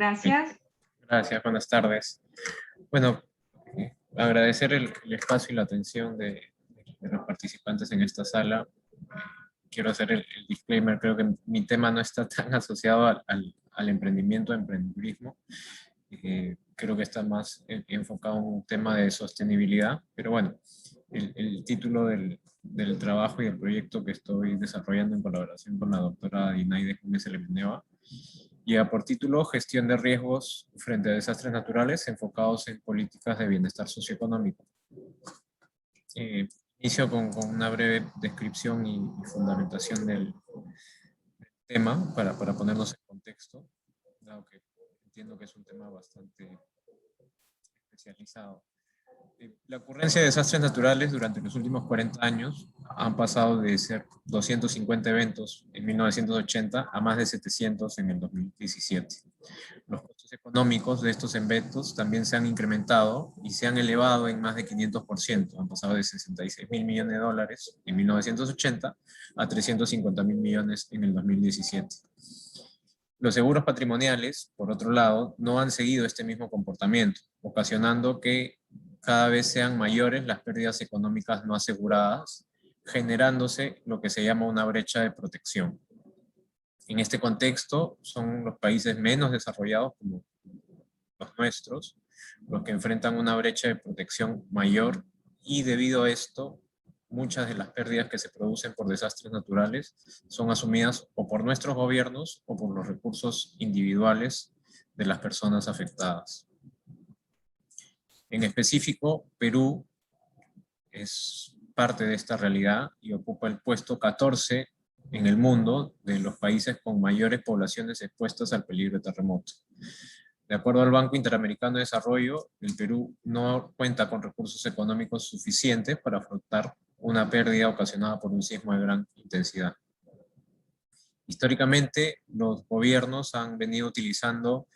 Gracias. Gracias, buenas tardes. Bueno, agradecer el espacio y la atención de los participantes en esta sala. Quiero hacer el disclaimer, creo que mi tema no está tan asociado al emprendimiento, emprendedurismo. Creo que está más enfocado en un tema de sostenibilidad, pero bueno, el título del trabajo y el proyecto que estoy desarrollando en colaboración con la doctora Dinaide Gómez Elemeneva lleva por título Gestión de riesgos frente a desastres naturales enfocados en políticas de bienestar socioeconómico. Inicio con una breve descripción y fundamentación del tema para ponernos en contexto, dado que entiendo que es un tema bastante especializado. La ocurrencia de desastres naturales durante los últimos 40 años han pasado de ser 250 eventos en 1980 a más de 700 en el 2017. Los costos económicos de estos eventos también se han incrementado y se han elevado en más de 500%. Han pasado de 66.000 millones de dólares en 1980 a 350.000 millones en el 2017. Los seguros patrimoniales, por otro lado, no han seguido este mismo comportamiento, ocasionando que cada vez sean mayores las pérdidas económicas no aseguradas, generándose lo que se llama una brecha de protección. En este contexto, son los países menos desarrollados, como los nuestros, los que enfrentan una brecha de protección mayor, y debido a esto, muchas de las pérdidas que se producen por desastres naturales son asumidas o por nuestros gobiernos o por los recursos individuales de las personas afectadas. En específico, Perú es parte de esta realidad y ocupa el puesto 14 en el mundo de los países con mayores poblaciones expuestas al peligro de terremoto. De acuerdo al Banco Interamericano de Desarrollo, el Perú no cuenta con recursos económicos suficientes para afrontar una pérdida ocasionada por un sismo de gran intensidad. Históricamente, los gobiernos han venido utilizando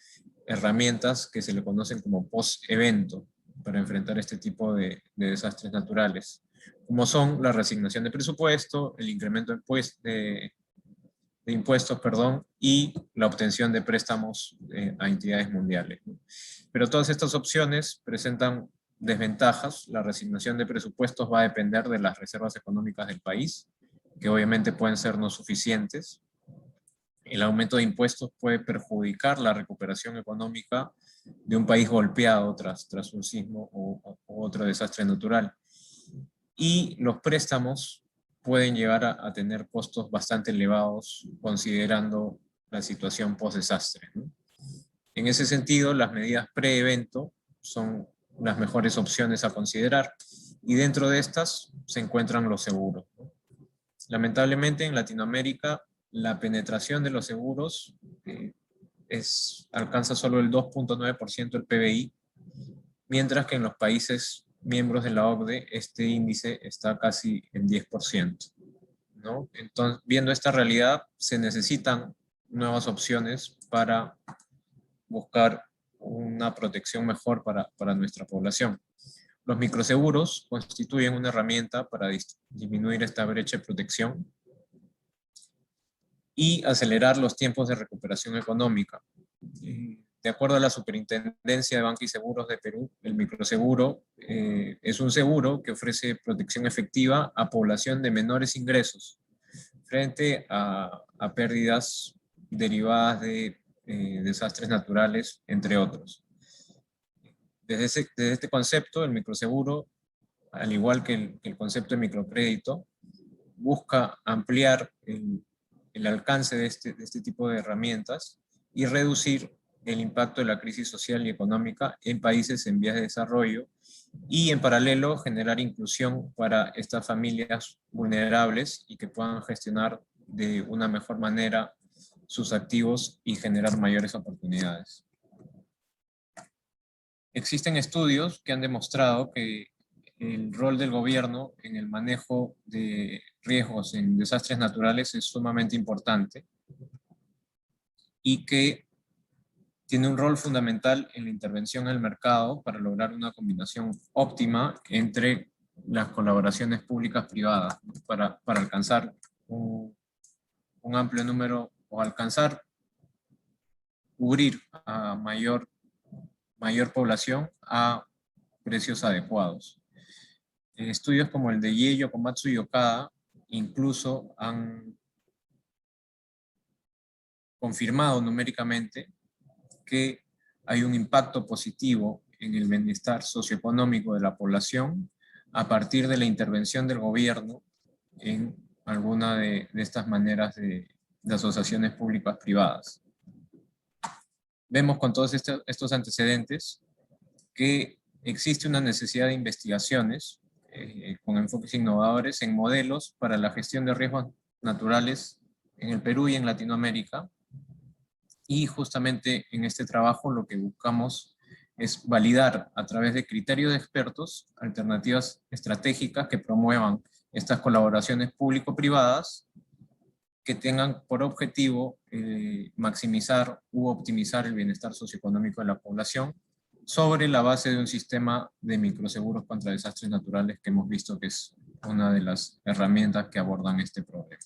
herramientas que se le conocen como post-evento para enfrentar este tipo de desastres naturales, como son la reasignación de presupuesto, el incremento de impuestos, y la obtención de préstamos a entidades mundiales. Pero todas estas opciones presentan desventajas. La reasignación de presupuestos va a depender de las reservas económicas del país, que obviamente pueden ser no suficientes. El aumento de impuestos puede perjudicar la recuperación económica de un país golpeado tras un sismo o otro desastre natural. Y los préstamos pueden llegar a tener costos bastante elevados considerando la situación post-desastre, ¿no? En ese sentido, las medidas pre-evento son las mejores opciones a considerar, y dentro de estas se encuentran los seguros, ¿no? Lamentablemente en Latinoamérica la penetración de los seguros alcanza solo el 2.9% del PBI, mientras que en los países miembros de la OCDE este índice está casi en 10%, ¿no? Entonces, viendo esta realidad, se necesitan nuevas opciones para buscar una protección mejor para nuestra población. Los microseguros constituyen una herramienta para disminuir esta brecha de protección y acelerar los tiempos de recuperación económica. De acuerdo a la Superintendencia de Banca y Seguros de Perú, el microseguro es un seguro que ofrece protección efectiva a población de menores ingresos frente a pérdidas derivadas de desastres naturales, entre otros. Desde este concepto, el microseguro, al igual que el concepto de microcrédito, busca ampliar el alcance de este tipo de herramientas y reducir el impacto de la crisis social y económica en países en vías de desarrollo, y en paralelo generar inclusión para estas familias vulnerables y que puedan gestionar de una mejor manera sus activos y generar mayores oportunidades. Existen estudios que han demostrado que el rol del gobierno en el manejo de riesgos en desastres naturales es sumamente importante y que tiene un rol fundamental en la intervención en el mercado para lograr una combinación óptima entre las colaboraciones públicas-privadas para alcanzar un amplio número, o alcanzar cubrir a mayor población a precios adecuados. Estudios como el de Yello, Komatsu y Okada incluso han confirmado numéricamente que hay un impacto positivo en el bienestar socioeconómico de la población a partir de la intervención del gobierno en alguna de estas maneras de asociaciones públicas privadas. Vemos con todos estos antecedentes que existe una necesidad de investigaciones con enfoques innovadores en modelos para la gestión de riesgos naturales en el Perú y en Latinoamérica. Y justamente en este trabajo lo que buscamos es validar a través de criterios de expertos alternativas estratégicas que promuevan estas colaboraciones público-privadas que tengan por objetivo maximizar u optimizar el bienestar socioeconómico de la población sobre la base de un sistema de microseguros contra desastres naturales que hemos visto que es una de las herramientas que abordan este problema.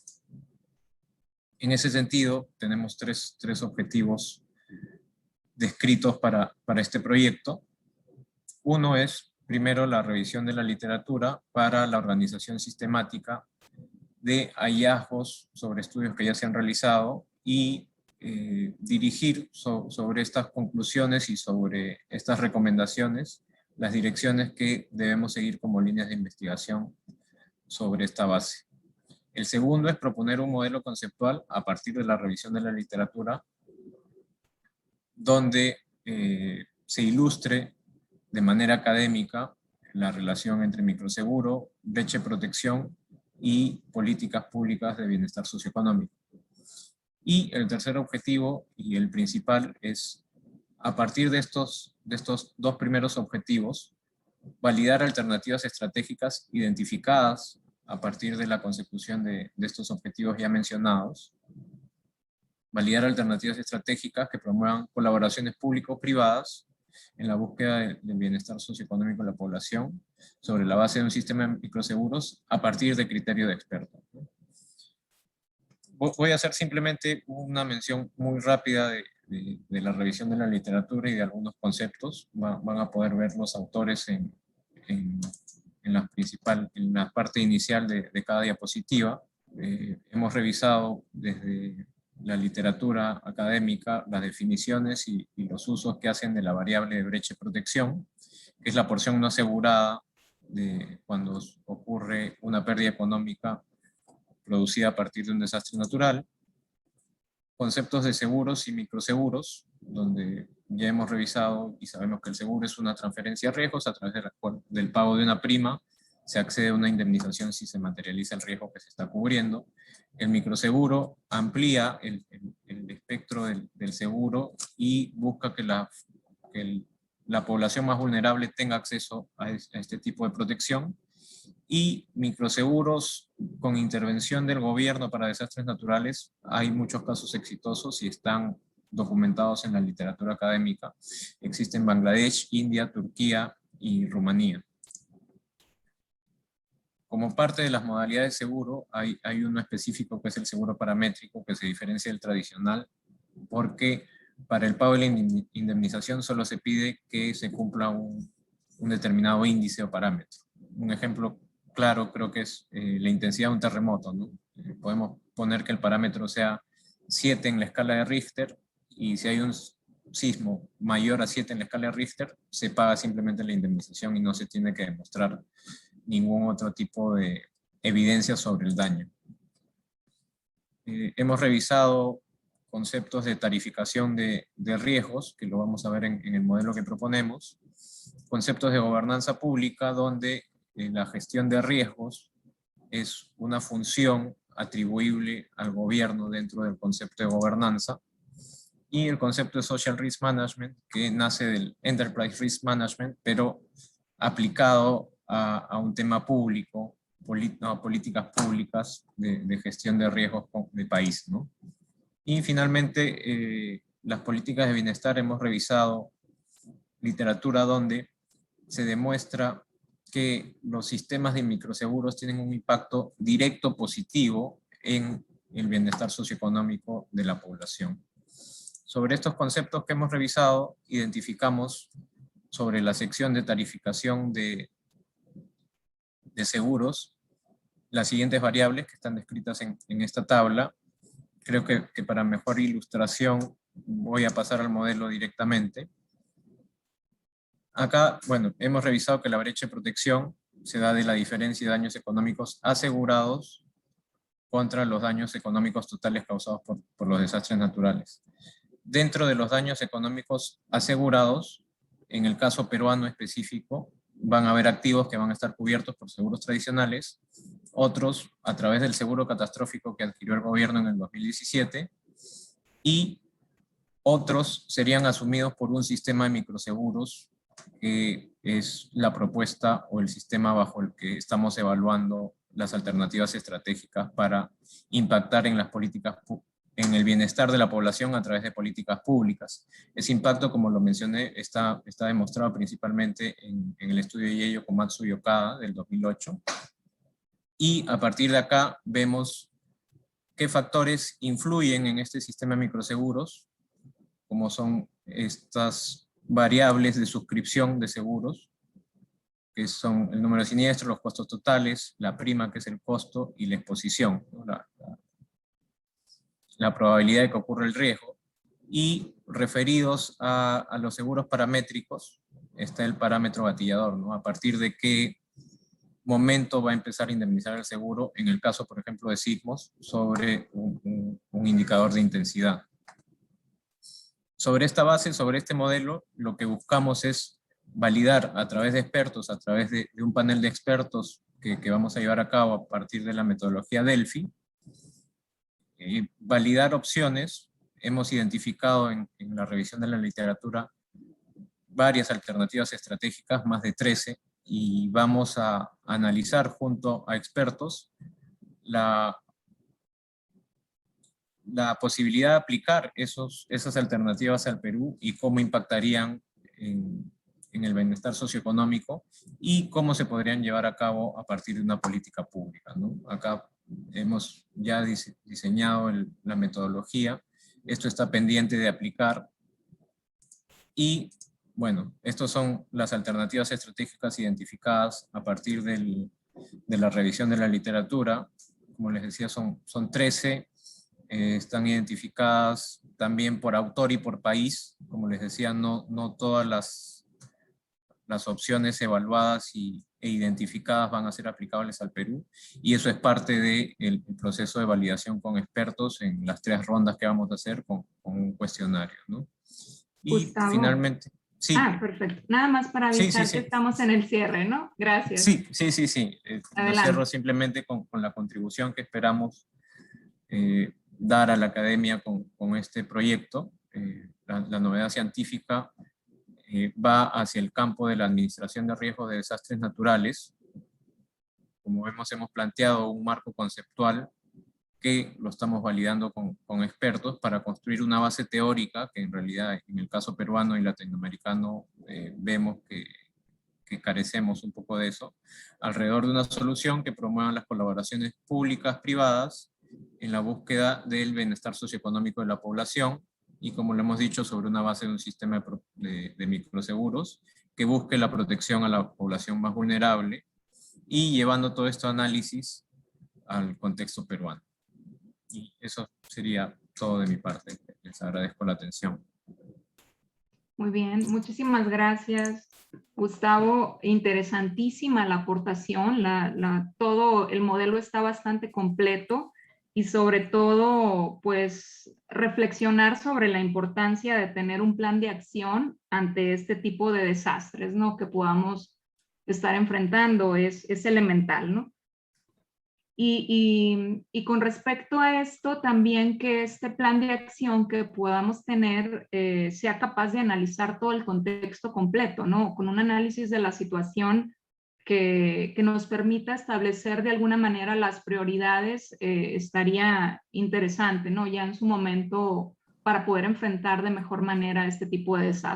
En ese sentido, tenemos tres objetivos descritos para este proyecto. Uno es, primero, la revisión de la literatura para la organización sistemática de hallazgos sobre estudios que ya se han realizado y dirigir sobre estas conclusiones y sobre estas recomendaciones las direcciones que debemos seguir como líneas de investigación sobre esta base. El segundo es proponer un modelo conceptual a partir de la revisión de la literatura donde se ilustre de manera académica la relación entre microseguro, brecha de protección y políticas públicas de bienestar socioeconómico. Y el tercer objetivo, y el principal, es a partir de estos dos primeros objetivos, validar alternativas estratégicas identificadas a partir de la consecución de estos objetivos ya mencionados, validar alternativas estratégicas que promuevan colaboraciones público-privadas en la búsqueda del bienestar socioeconómico de la población sobre la base de un sistema de microseguros a partir de criterios de expertos. Voy a hacer simplemente una mención muy rápida de la revisión de la literatura y de algunos conceptos. Van a poder ver los autores en la parte inicial de cada diapositiva. Hemos revisado desde la literatura académica las definiciones y los usos que hacen de la variable de brecha de protección, que es la porción no asegurada de cuando ocurre una pérdida económica producida a partir de un desastre natural. Conceptos de seguros y microseguros, donde ya hemos revisado y sabemos que el seguro es una transferencia de riesgos a través del pago de una prima, se accede a una indemnización si se materializa el riesgo que se está cubriendo. El microseguro amplía el espectro del seguro y busca que la población más vulnerable tenga acceso a este tipo de protección. Y microseguros con intervención del gobierno para desastres naturales, hay muchos casos exitosos y están documentados en la literatura académica. Existen en Bangladesh, India, Turquía y Rumanía. Como parte de las modalidades de seguro, hay uno específico que es el seguro paramétrico, que se diferencia del tradicional, porque para el pago de la indemnización solo se pide que se cumpla un determinado índice o parámetro. Un ejemplo claro creo que es la intensidad de un terremoto, ¿no? Podemos poner que el parámetro sea 7 en la escala de Richter, y si hay un sismo mayor a 7 en la escala de Richter, se paga simplemente la indemnización y no se tiene que demostrar ningún otro tipo de evidencia sobre el daño. Hemos revisado conceptos de tarificación de riesgos, que lo vamos a ver en el modelo que proponemos, conceptos de gobernanza pública, donde la gestión de riesgos es una función atribuible al gobierno dentro del concepto de gobernanza, y el concepto de Social Risk Management, que nace del Enterprise Risk Management, pero aplicado a un tema público, políticas públicas de gestión de riesgos de país, ¿no? Y finalmente, las políticas de bienestar, hemos revisado literatura donde se demuestra que los sistemas de microseguros tienen un impacto directo positivo en el bienestar socioeconómico de la población. sobre estos conceptos que hemos revisado, identificamos sobre la sección de tarificación de seguros las siguientes variables que están descritas en esta tabla. Creo que para mejor ilustración voy a pasar al modelo directamente. Acá, bueno, hemos revisado que la brecha de protección se da de la diferencia de daños económicos asegurados contra los daños económicos totales causados por los desastres naturales. Dentro de los daños económicos asegurados, en el caso peruano específico, van a haber activos que van a estar cubiertos por seguros tradicionales, otros a través del seguro catastrófico que adquirió el gobierno en el 2017, y otros serían asumidos por un sistema de microseguros, que es la propuesta o el sistema bajo el que estamos evaluando las alternativas estratégicas para impactar en las políticas, en el bienestar de la población a través de políticas públicas. Ese impacto, como lo mencioné, está demostrado principalmente en el estudio de Yello, Komatsu y Okada del 2008. Y a partir de acá vemos qué factores influyen en este sistema de microseguros, como son estas variables de suscripción de seguros, que son el número de siniestros, los costos totales, la prima, que es el costo, y la exposición, ¿no? La probabilidad de que ocurra el riesgo. Y referidos a los seguros paramétricos, está el parámetro gatillador, ¿no? A partir de qué momento va a empezar a indemnizar el seguro, en el caso, por ejemplo, de sismos, sobre un indicador de intensidad. Sobre esta base, sobre este modelo, lo que buscamos es validar a través de expertos, a través de un panel de expertos que vamos a llevar a cabo a partir de la metodología Delphi, validar opciones. Hemos identificado en la revisión de la literatura varias alternativas estratégicas, más de 13, y vamos a analizar junto a expertos la posibilidad de aplicar esas alternativas al Perú y cómo impactarían en el bienestar socioeconómico y cómo se podrían llevar a cabo a partir de una política pública, ¿no? Acá hemos ya diseñado la metodología, esto está pendiente de aplicar y, bueno, estas son las alternativas estratégicas identificadas a partir de la revisión de la literatura. Como les decía, son 13. Están identificadas también por autor y por país. Como les decía, no todas las opciones evaluadas e identificadas van a ser aplicables al Perú, y eso es parte del proceso de validación con expertos en las 3 rondas que vamos a hacer con un cuestionario, ¿no? Y Gustavo. finalmente, sí. Perfecto. Nada más para avisar que estamos en el cierre, ¿no? Gracias. Sí. Lo cierro simplemente con la contribución que esperamos dar a la academia con este proyecto. La novedad científica va hacia el campo de la administración de riesgos de desastres naturales. Como vemos, hemos planteado un marco conceptual que lo estamos validando con expertos para construir una base teórica que en realidad en el caso peruano y latinoamericano vemos que carecemos un poco de eso, alrededor de una solución que promueva las colaboraciones públicas, privadas, en la búsqueda del bienestar socioeconómico de la población, y como lo hemos dicho, sobre una base de un sistema de microseguros que busque la protección a la población más vulnerable, y llevando todo este análisis al contexto peruano. Y eso sería todo de mi parte. Les agradezco la atención. Muy bien, muchísimas gracias, Gustavo. Interesantísima la aportación, todo el modelo está bastante completo, y sobre todo, pues, reflexionar sobre la importancia de tener un plan de acción ante este tipo de desastres, ¿no?, que podamos estar enfrentando, es elemental, ¿no? Y con respecto a esto, también que este plan de acción que podamos tener sea capaz de analizar todo el contexto completo, ¿no? Con un análisis de la situación que nos permita establecer de alguna manera las prioridades, estaría interesante, ¿no? Ya en su momento, para poder enfrentar de mejor manera este tipo de desastres.